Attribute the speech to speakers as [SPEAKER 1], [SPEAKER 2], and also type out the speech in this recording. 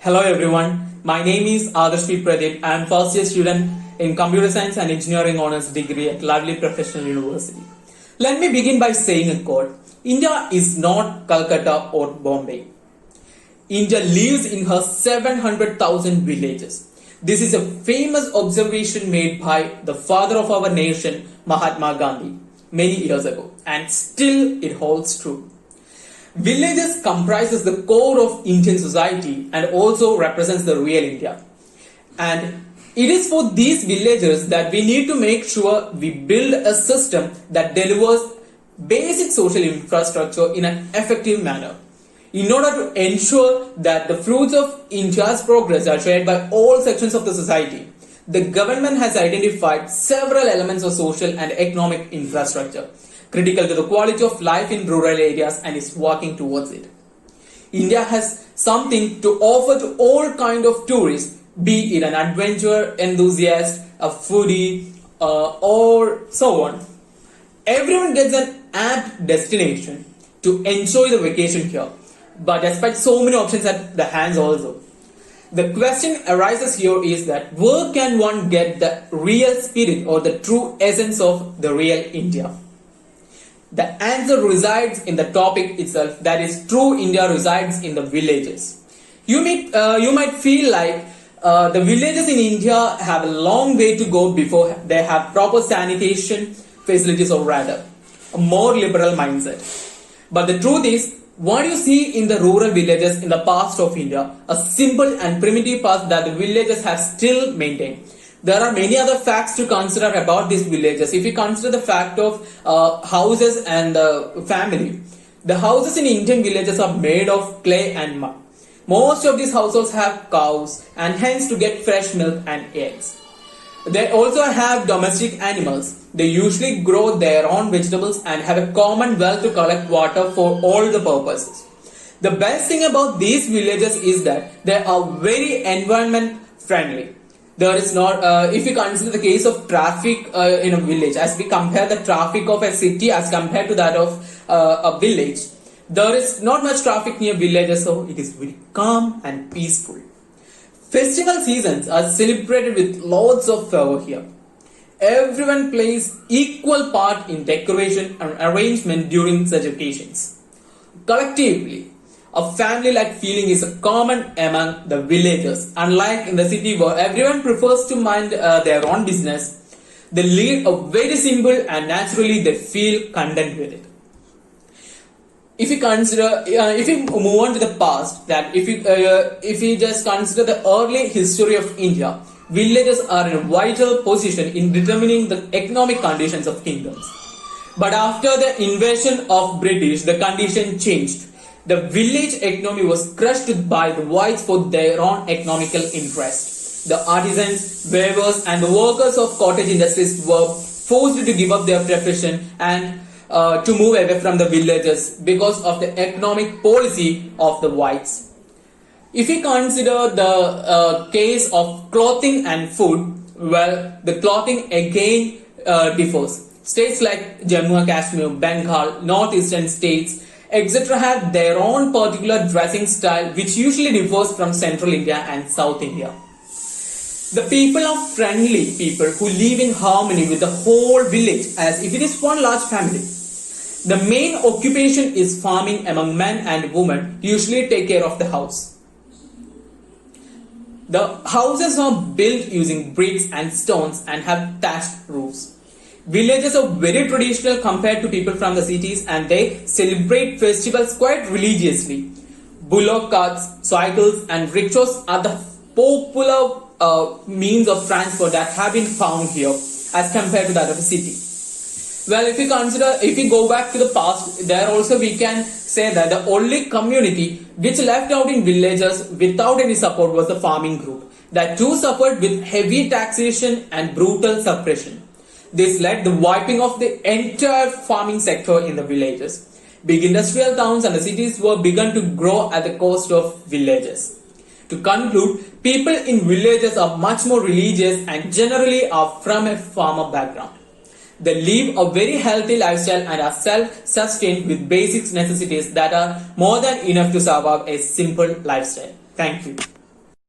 [SPEAKER 1] Hello everyone, my name is Adarsh P. Pradeep. I am first year student in Computer Science and Engineering Honours degree at Lively Professional University. Let me begin by saying a quote. India is not Calcutta or Bombay. India lives in her 700,000 villages. This is a famous observation made by the father of our nation, Mahatma Gandhi, many years ago, and still it holds true. Villages comprises the core of Indian society and also represents the real India. And it is for these villagers that we need to make sure we build a system that delivers basic social infrastructure in an effective manner. In order to ensure that the fruits of India's progress are shared by all sections of the society, the government has identified several elements of social and economic infrastructure critical to the quality of life in rural areas and is working towards it. India has something to offer to all kind of tourists, be it an adventure enthusiast, a foodie, or so on. Everyone gets an apt destination to enjoy the vacation here, but despite so many options at the hands also. The question arises here is that where can one get the real spirit or the true essence of the real India? The answer resides in the topic itself, that is, true India resides in the villages. You might feel like the villages in India have a long way to go before they have proper sanitation facilities, or rather, a more liberal mindset. But the truth is, what you see in the rural villages in the past of India, a simple and primitive past that the villages have still maintained. There are many other facts to consider about these villages. If you consider the fact of houses and family, the houses in Indian villages are made of clay and mud. Most of these households have cows and hence to get fresh milk and eggs. They also have domestic animals. They usually grow their own vegetables and have a common well to collect water for all the purposes. The best thing about these villages is that they are very environment friendly. There is not, if you consider the case of traffic in a village, as we compare the traffic of a city as compared to that of a village, there is not much traffic near villages, so it is very calm and peaceful. Festival seasons are celebrated with lots of fervor here. Everyone plays equal part in decoration and arrangement during such occasions. Collectively, a family-like feeling is common among the villagers. Unlike in the city where everyone prefers to mind their own business, they lead a very simple and naturally they feel content with it. If you consider, if you move on to the past, that if you just consider the early history of India, villages are in a vital position in determining the economic conditions of kingdoms. But after the invasion of British, the condition changed. The village economy was crushed by the whites for their own economical interest. The artisans, weavers, and the workers of cottage industries were forced to give up their profession and to move away from the villages because of the economic policy of the whites. If we consider the case of clothing and food, well, the clothing again differs. States like Jammu and Kashmir, Bengal, northeastern states, etc. have their own particular dressing style which usually differs from central India and South India. The people are friendly people who live in harmony with the whole village as if it is one large family. The main occupation is farming among men and women who usually take care of the house. The houses are built using bricks and stones and have thatched roofs. Villages are very traditional compared to people from the cities and they celebrate festivals quite religiously. Bullock carts, cycles and rickshaws are the popular means of transport that have been found here as compared to that of a city. Well, if we go back to the past, there also we can say that the only community which left out in villages without any support was the farming group. That too suffered with heavy taxation and brutal suppression. This led the wiping of the entire farming sector in the villages. Big industrial towns and the cities were begun to grow at the cost of villages. To conclude, people in villages are much more religious and generally are from a farmer background. They live a very healthy lifestyle and are self-sustained with basic necessities that are more than enough to survive a simple lifestyle. Thank you.